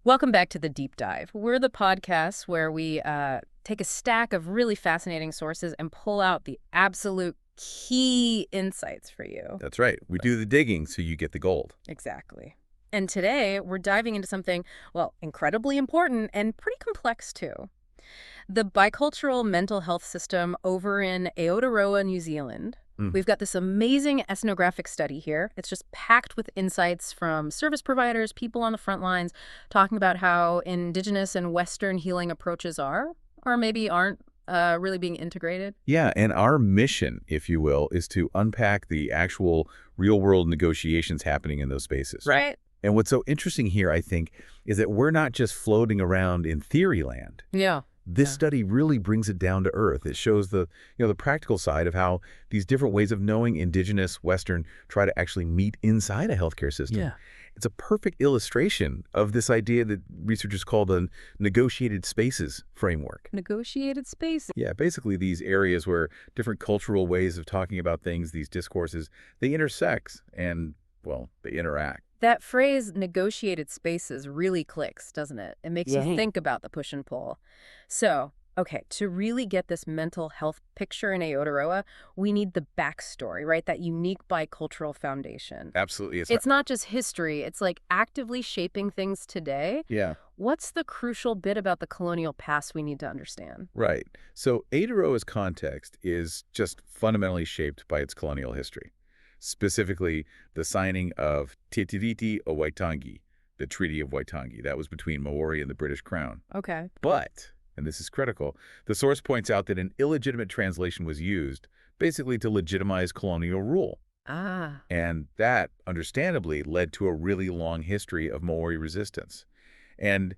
Welcome back to The Deep Dive. We're the podcast where we take a stack of really fascinating sources and pull out the absolute key insights for you. That's right. We do the digging so you get the gold. Exactly. And today we're diving into something, well, incredibly important and pretty complex too. The bicultural mental health system over in Aotearoa, New Zealand. We've got this amazing ethnographic study here. It's just packed with insights from service providers, people on the front lines, talking about how indigenous and Western healing approaches are, or maybe aren't, really being integrated. Yeah, and our mission, if you will, is to unpack the actual real-world negotiations happening in those spaces. Right. And what's so interesting here, I think, is that we're not just floating around in theory land. Yeah. This study really brings it down to earth. It shows the practical side of how these different ways of knowing indigenous, Western, try to actually meet inside a healthcare system. Yeah. It's a perfect illustration of this idea that researchers call the negotiated spaces framework. Negotiated space. Yeah, basically these areas where different cultural ways of talking about things, these discourses, they intersect and, well, they interact. That phrase, negotiated spaces, really clicks, doesn't it? It makes you think about the push and pull. So, okay, to really get this mental health picture in Aotearoa, we need the backstory, right? That unique bicultural foundation. Absolutely. It's not just history. It's like actively shaping things today. Yeah. What's the crucial bit about the colonial past we need to understand? Right. So Aotearoa's context is just fundamentally shaped by its colonial history. Specifically, the signing of Te Tiriti o Waitangi, the Treaty of Waitangi. That was between Maori and the British Crown. Okay. But, and this is critical, the source points out that an illegitimate translation was used, basically to legitimize colonial rule. Ah. And that, understandably, led to a really long history of Maori resistance. And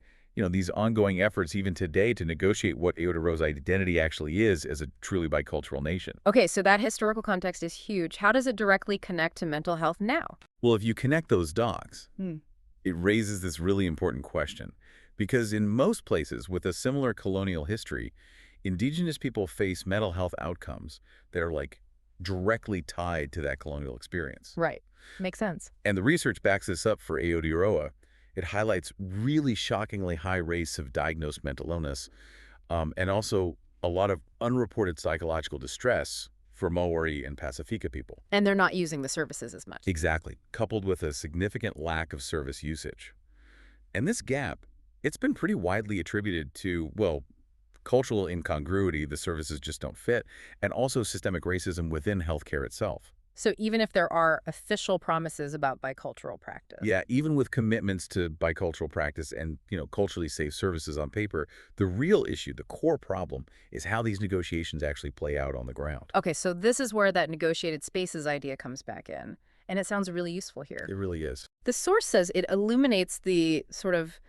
these ongoing efforts even today to negotiate what Aotearoa's identity actually is as a truly bicultural nation. Okay, so that historical context is huge. How does it directly connect to mental health now? Well, if you connect those dots, it raises this really important question. Because in most places with a similar colonial history, indigenous people face mental health outcomes that are directly tied to that colonial experience. Right. Makes sense. And the research backs this up for Aotearoa. It highlights really shockingly high rates of diagnosed mental illness and also a lot of unreported psychological distress for Maori and Pasifika people. And they're not using the services as much. Exactly, coupled with a significant lack of service usage. And this gap, it's been pretty widely attributed to, well, cultural incongruity, the services just don't fit, and also systemic racism within healthcare itself. So even if there are official promises about bicultural practice. Yeah, even with commitments to bicultural practice and, culturally safe services on paper, the real issue, the core problem, is how these negotiations actually play out on the ground. Okay, so this is where that negotiated spaces idea comes back in. And it sounds really useful here. It really is. The source says it illuminates the sort of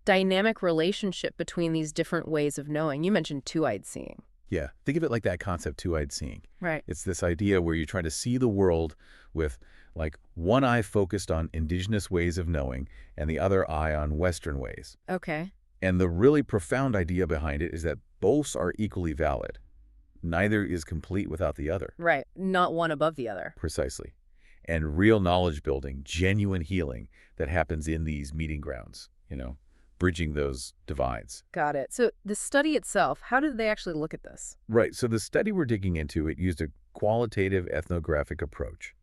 dynamic relationship between these different ways of knowing. You mentioned two-eyed seeing. Yeah, think of it like that concept, two-eyed seeing. Right. It's this idea where you try to see the world with one eye focused on indigenous ways of knowing and the other eye on Western ways. Okay. And the really profound idea behind it is that both are equally valid. Neither is complete without the other. Right. Not one above the other. Precisely. And real knowledge building, genuine healing that happens in these meeting grounds, bridging those divides. Got it. So the study itself, how did they actually look at this? Right. So the study we're digging into, it used a qualitative ethnographic approach,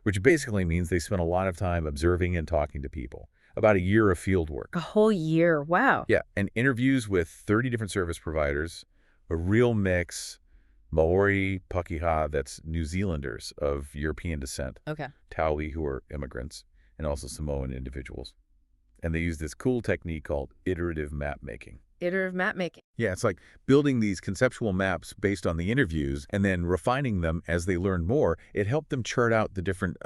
which basically means they spent a lot of time observing and talking to people. About a year of field work. A whole year. Wow. Yeah. And interviews with 30 different service providers, a real mix, Maori, Pakeha, that's New Zealanders of European descent. Okay. Taui, who are immigrants, and also Samoan individuals. And they use this cool technique called iterative map making. Iterative map making. Yeah, it's like building these conceptual maps based on the interviews and then refining them as they learned more. It helped them chart out the different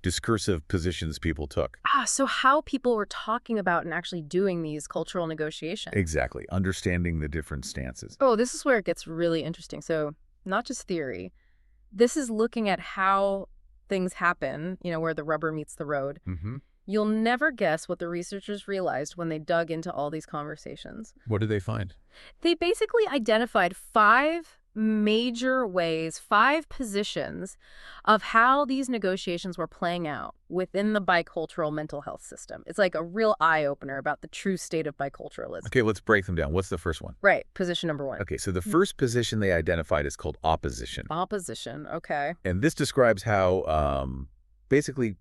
discursive positions people took. So how people were talking about and actually doing these cultural negotiations. Exactly, understanding the different stances. Oh, this is where it gets really interesting. So not just theory. This is looking at how things happen, where the rubber meets the road. Mm-hmm. You'll never guess what the researchers realized when they dug into all these conversations. What did they find? They basically identified 5 major ways, 5 positions of how these negotiations were playing out within the bicultural mental health system. It's like a real eye-opener about the true state of biculturalism. Okay, let's break them down. What's the first one? Right, position number 1. Okay, so the first position they identified is called opposition. Opposition, okay. And this describes how basically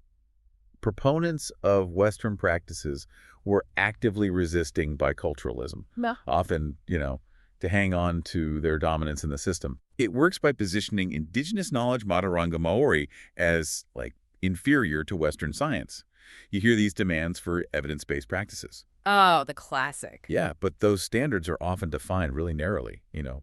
proponents of Western practices were actively resisting biculturalism, Yeah. often, to hang on to their dominance in the system. It works by positioning indigenous knowledge Mataranga Maori as, like, inferior to Western science. You hear these demands for evidence-based practices. Oh, the classic. Yeah, but those standards are often defined really narrowly,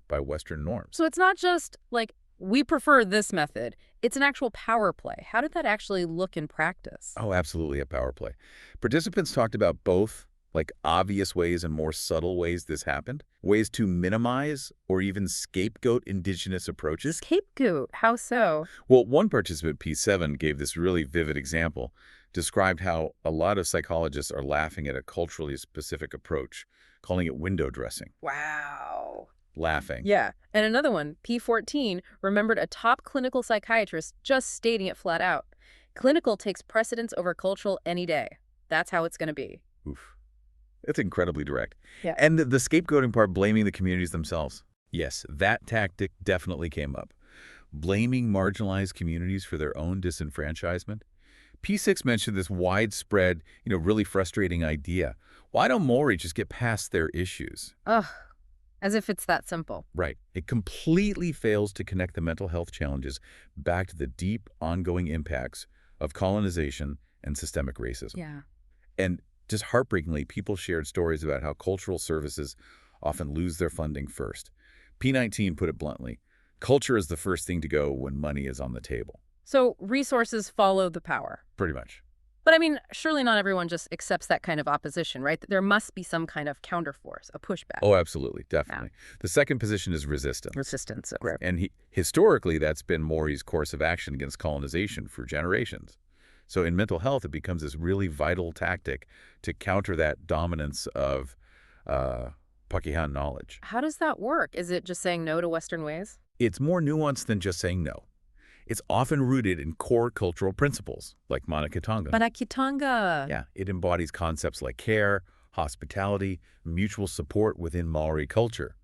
by Western norms. So it's not just like, we prefer this method. It's an actual power play. How did that actually look in practice? Oh, absolutely a power play. Participants talked about both, like obvious ways and more subtle ways this happened, ways to minimize or even scapegoat indigenous approaches. Scapegoat, how so? Well, one participant, P7, gave this really vivid example, described how a lot of psychologists are laughing at a culturally specific approach, calling it window dressing. Wow. Laughing. Yeah. And another one, P14, remembered a top clinical psychiatrist just stating it flat out. Clinical takes precedence over cultural any day. That's how it's going to be. Oof. It's incredibly direct. Yeah. And the scapegoating part, blaming the communities themselves. Yes, that tactic definitely came up. Blaming marginalized communities for their own disenfranchisement. P6 mentioned this widespread, really frustrating idea. Why don't Maori just get past their issues? Ugh. As if it's that simple. Right. It completely fails to connect the mental health challenges back to the deep, ongoing impacts of colonization and systemic racism. Yeah. And just heartbreakingly, people shared stories about how cultural services often lose their funding first. P19 put it bluntly, culture is the first thing to go when money is on the table. So resources follow the power. Pretty much. But I mean, surely not everyone just accepts that kind of opposition, right? There must be some kind of counterforce, a pushback. Oh, absolutely. Definitely. The second position is resistance. Resistance. Okay. And historically, that's been Maori's course of action against colonization for generations. So in mental health, it becomes this really vital tactic to counter that dominance of Pakehan knowledge. How does that work? Is it just saying no to Western ways? It's more nuanced than just saying no. It's often rooted in core cultural principles, like Manakitanga. Manakitanga. Yeah, it embodies concepts like care, hospitality, mutual support within Maori culture.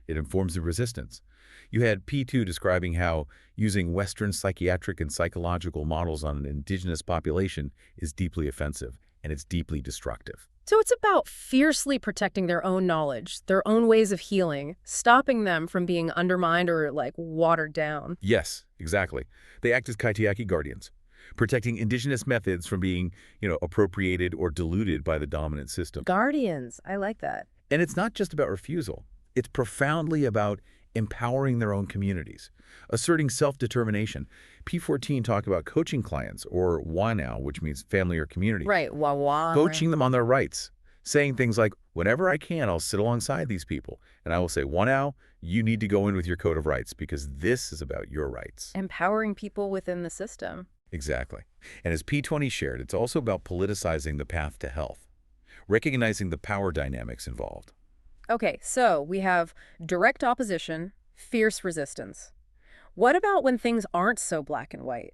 It informs the resistance. You had P2 describing how using Western psychiatric and psychological models on an indigenous population is deeply offensive, and it's deeply destructive. So it's about fiercely protecting their own knowledge, their own ways of healing, stopping them from being undermined or, like, watered down. Yes, exactly. They act as kaitiaki guardians, protecting indigenous methods from being, appropriated or diluted by the dominant system. Guardians. I like that. And it's not just about refusal. It's profoundly about empowering their own communities, asserting self-determination. P14 talked about coaching clients, or wanao, which means family or community. Right, wawa. Coaching them on their rights, saying things like, whenever I can, I'll sit alongside these people. And I will say, wanao, you need to go in with your code of rights because this is about your rights. Empowering people within the system. Exactly. And as P20 shared, it's also about politicizing the path to health, recognizing the power dynamics involved. Okay, so we have direct opposition, fierce resistance. What about when things aren't so black and white?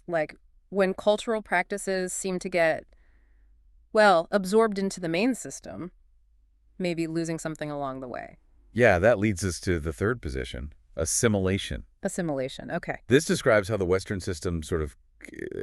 Like when cultural practices seem to get, well, absorbed into the main system, maybe losing something along the way. Yeah, that leads us to the third position, assimilation. Assimilation, okay. This describes how the Western system sort of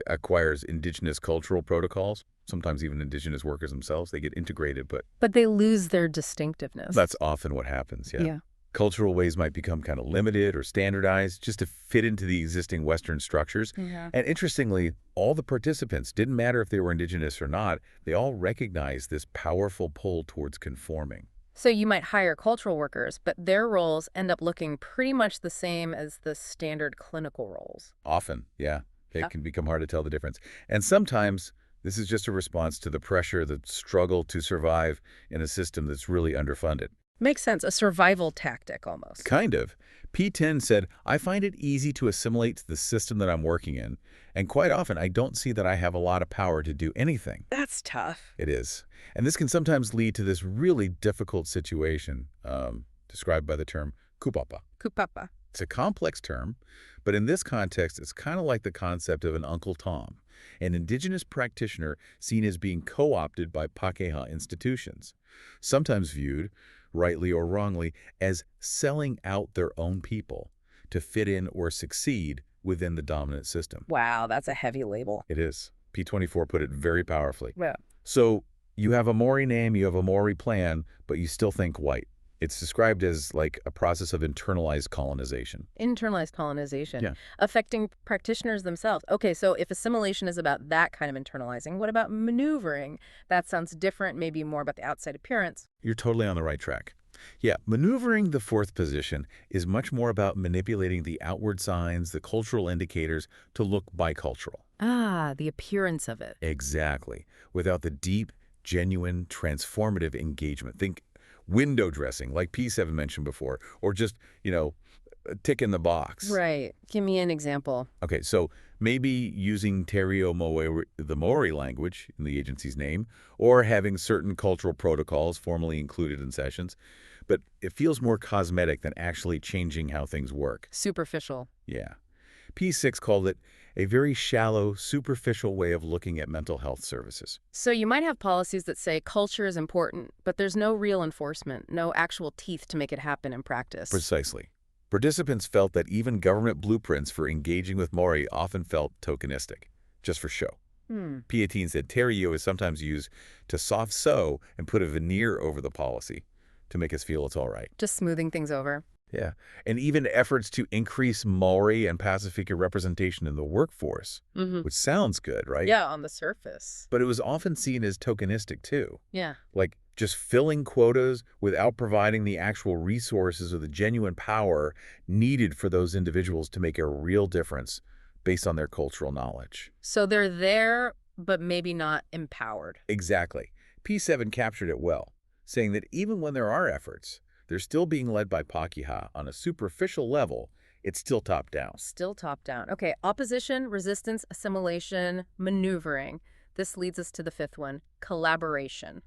acquires indigenous cultural protocols, sometimes even indigenous workers themselves. They get integrated, but they lose their distinctiveness. That's often what happens, yeah. Yeah. Cultural ways might become kind of limited or standardized just to fit into the existing Western structures. Yeah. And interestingly, all the participants, didn't matter if they were indigenous or not, they all recognized this powerful pull towards conforming. So you might hire cultural workers, but their roles end up looking pretty much the same as the standard clinical roles. Often, yeah. It can become hard to tell the difference. And sometimes this is just a response to the pressure, the struggle to survive in a system that's really underfunded. Makes sense. A survival tactic almost. Kind of. P10 said, I find it easy to assimilate to the system that I'm working in. And quite often, I don't see that I have a lot of power to do anything. That's tough. It is. And this can sometimes lead to this really difficult situation described by the term kupapa. Kupapa. It's a complex term, but in this context, it's kind of like the concept of an Uncle Tom, an indigenous practitioner seen as being co-opted by Pakeha institutions, sometimes viewed, rightly or wrongly, as selling out their own people to fit in or succeed within the dominant system. Wow, that's a heavy label. It is. P24 put it very powerfully. Yeah. So you have a Maori name, you have a Maori plan, but you still think white. It's described as like a process of internalized colonization. Internalized colonization, Yeah. affecting practitioners themselves. Okay, so if assimilation is about that kind of internalizing, what about maneuvering? That sounds different, maybe more about the outside appearance. You're totally on the right track. Yeah, maneuvering the fourth position is much more about manipulating the outward signs, the cultural indicators, to look bicultural. Ah, the appearance of it. Exactly. Without the deep, genuine, transformative engagement. Think window dressing, like P7 mentioned before, or just, a tick in the box. Right. Give me an example. Okay, so maybe using Terio Moe, the Maori language in the agency's name, or having certain cultural protocols formally included in sessions, but it feels more cosmetic than actually changing how things work. Superficial. Yeah. P6 called it a very shallow, superficial way of looking at mental health services. So you might have policies that say culture is important, but there's no real enforcement, no actual teeth to make it happen in practice. Precisely. Participants felt that even government blueprints for engaging with Maori often felt tokenistic, just for show. P18 said Terio is sometimes used to soft sew and put a veneer over the policy to make us feel it's all right. Just smoothing things over. Yeah, and even efforts to increase Maori and Pasifika representation in the workforce, which sounds good, right? Yeah, on the surface. But it was often seen as tokenistic, too. Yeah. Like just filling quotas without providing the actual resources or the genuine power needed for those individuals to make a real difference based on their cultural knowledge. So they're there, but maybe not empowered. Exactly. P7 captured it well, saying that even when there are efforts, they're still being led by Pakeha on a superficial level. It's still top-down. Still top-down. Okay, opposition, resistance, assimilation, maneuvering. This leads us to the fifth one, collaboration.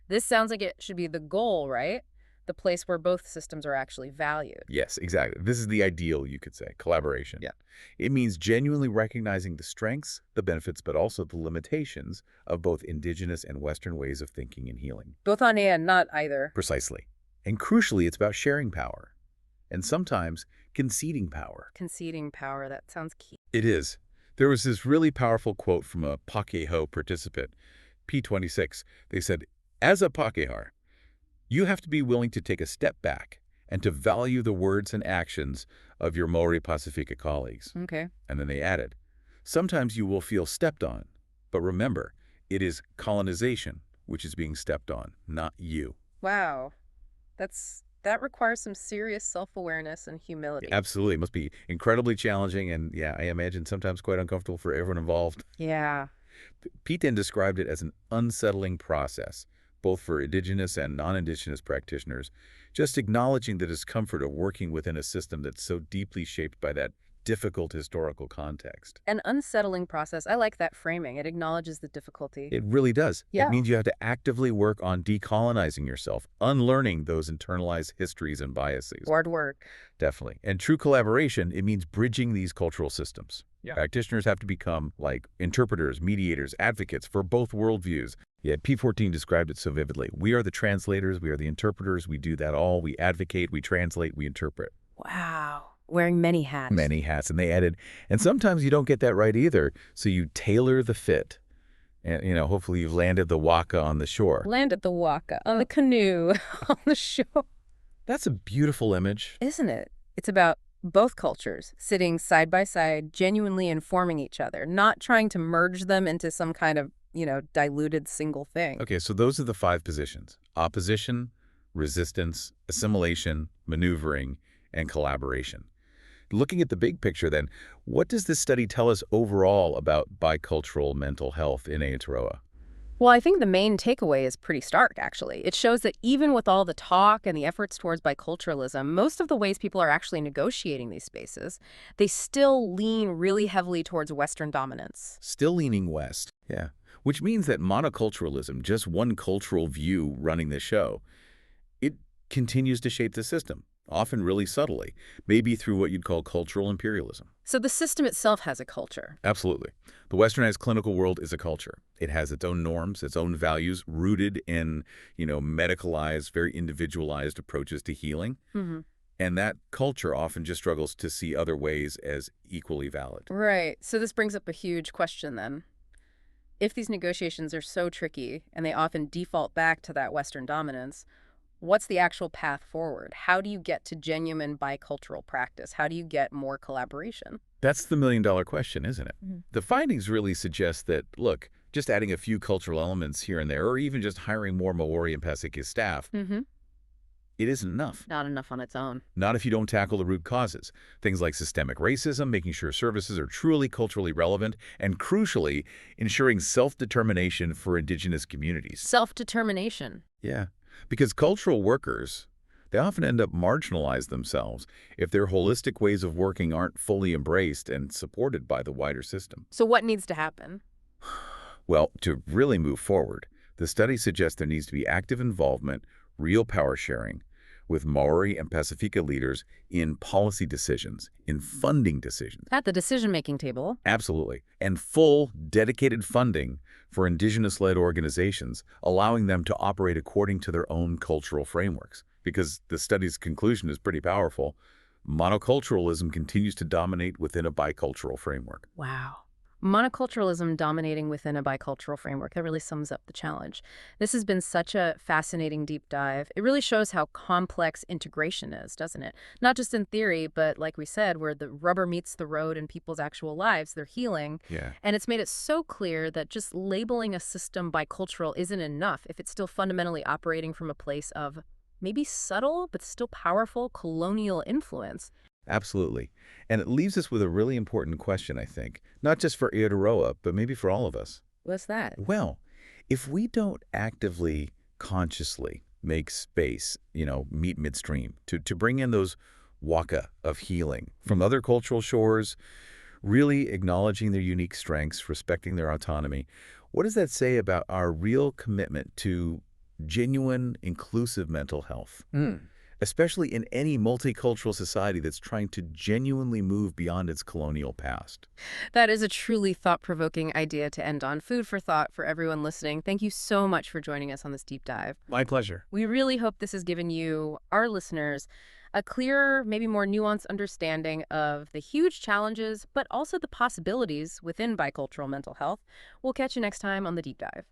This sounds like it should be the goal, right? The place where both systems are actually valued. Yes, exactly. This is the ideal, you could say, collaboration. Yeah. It means genuinely recognizing the strengths, the benefits, but also the limitations of both indigenous and Western ways of thinking and healing. Both on and, not either. Precisely. And crucially, it's about sharing power, and sometimes conceding power. Conceding power, that sounds key. It is. There was this really powerful quote from a Pakeha participant, P26. They said, as a Pakehar, you have to be willing to take a step back and to value the words and actions of your Maori Pasifika colleagues. Okay. And then they added, sometimes you will feel stepped on, but remember, it is colonization which is being stepped on, not you. Wow. That requires some serious self-awareness and humility. Absolutely. It must be incredibly challenging and, yeah, I imagine sometimes quite uncomfortable for everyone involved. Yeah. Pete then described it as an unsettling process, both for indigenous and non-indigenous practitioners, just acknowledging the discomfort of working within a system that's so deeply shaped by that difficult historical context. An unsettling process. I like that framing. It acknowledges the difficulty. It really does. Yeah. It means you have to actively work on decolonizing yourself, unlearning those internalized histories and biases. Hard work. Definitely. And true collaboration, it means bridging these cultural systems. Yeah. Practitioners have to become like interpreters, mediators, advocates for both worldviews. Yeah, P14 described it so vividly. We are the translators, we are the interpreters, we do that all. We advocate, we translate, we interpret. Wow. Wearing many hats. Many hats. And they added, and sometimes you don't get that right either, so you tailor the fit. And, hopefully you've landed the waka on the shore. Landed the waka on the canoe on the shore. That's a beautiful image. Isn't it? It's about both cultures sitting side by side, genuinely informing each other, not trying to merge them into some kind of, diluted single thing. Okay, so those are the 5 positions: opposition, resistance, assimilation, maneuvering, and collaboration. Looking at the big picture then, what does this study tell us overall about bicultural mental health in Aotearoa? Well, I think the main takeaway is pretty stark, actually. It shows that even with all the talk and the efforts towards biculturalism, most of the ways people are actually negotiating these spaces, they still lean really heavily towards Western dominance. Still leaning west, yeah. Which means that monoculturalism, just one cultural view running the show, it continues to shape the system. often really subtly, maybe through what you'd call cultural imperialism. So the system itself has a culture. Absolutely. The westernized clinical world is a culture. It has its own norms, its own values, rooted in, medicalized, very individualized approaches to healing. Hmm. And that culture often just struggles to see other ways as equally valid. Right. So this brings up a huge question then. If these negotiations are so tricky and they often default back to that Western dominance, what's the actual path forward? How do you get to genuine bicultural practice? How do you get more collaboration? That's the million-dollar question, isn't it? Mhm. The findings really suggest that, look, just adding a few cultural elements here and there, or even just hiring more Maori and Pasifika staff, Hmm. it isn't enough. Not enough on its own. Not if you don't tackle the root causes. Things like systemic racism, making sure services are truly culturally relevant, and crucially, ensuring self-determination for indigenous communities. Self-determination. Yeah, because cultural workers, they often end up marginalized themselves if their holistic ways of working aren't fully embraced and supported by the wider system. So what needs to happen? Well, to really move forward, the study suggests there needs to be active involvement, real power sharing, with Maori and Pasifika leaders in policy decisions, in funding decisions. At the decision-making table. Absolutely. And full, dedicated funding for indigenous-led organizations, allowing them to operate according to their own cultural frameworks. Because the study's conclusion is pretty powerful. Monoculturalism continues to dominate within a bicultural framework. Wow. Monoculturalism dominating within a bicultural framework. That really sums up the challenge. This has been such a fascinating deep dive. It really shows how complex integration is, doesn't it? Not just in theory, but like we said, where the rubber meets the road in people's actual lives, they're healing. Yeah. And it's made it so clear that just labeling a system bicultural isn't enough if it's still fundamentally operating from a place of maybe subtle but still powerful colonial influence. Absolutely. And it leaves us with a really important question, I think. Not just for Aotearoa, but maybe for all of us. What's that? Well, if we don't actively, consciously make space, meet midstream, to bring in those waka of healing from other cultural shores, really acknowledging their unique strengths, respecting their autonomy, what does that say about our real commitment to genuine, inclusive mental health? Especially in any multicultural society that's trying to genuinely move beyond its colonial past. That is a truly thought-provoking idea to end on. Food for thought for everyone listening. Thank you so much for joining us on this deep dive. My pleasure. We really hope this has given you, our listeners, a clearer, maybe more nuanced understanding of the huge challenges, but also the possibilities within bicultural mental health. We'll catch you next time on the deep dive.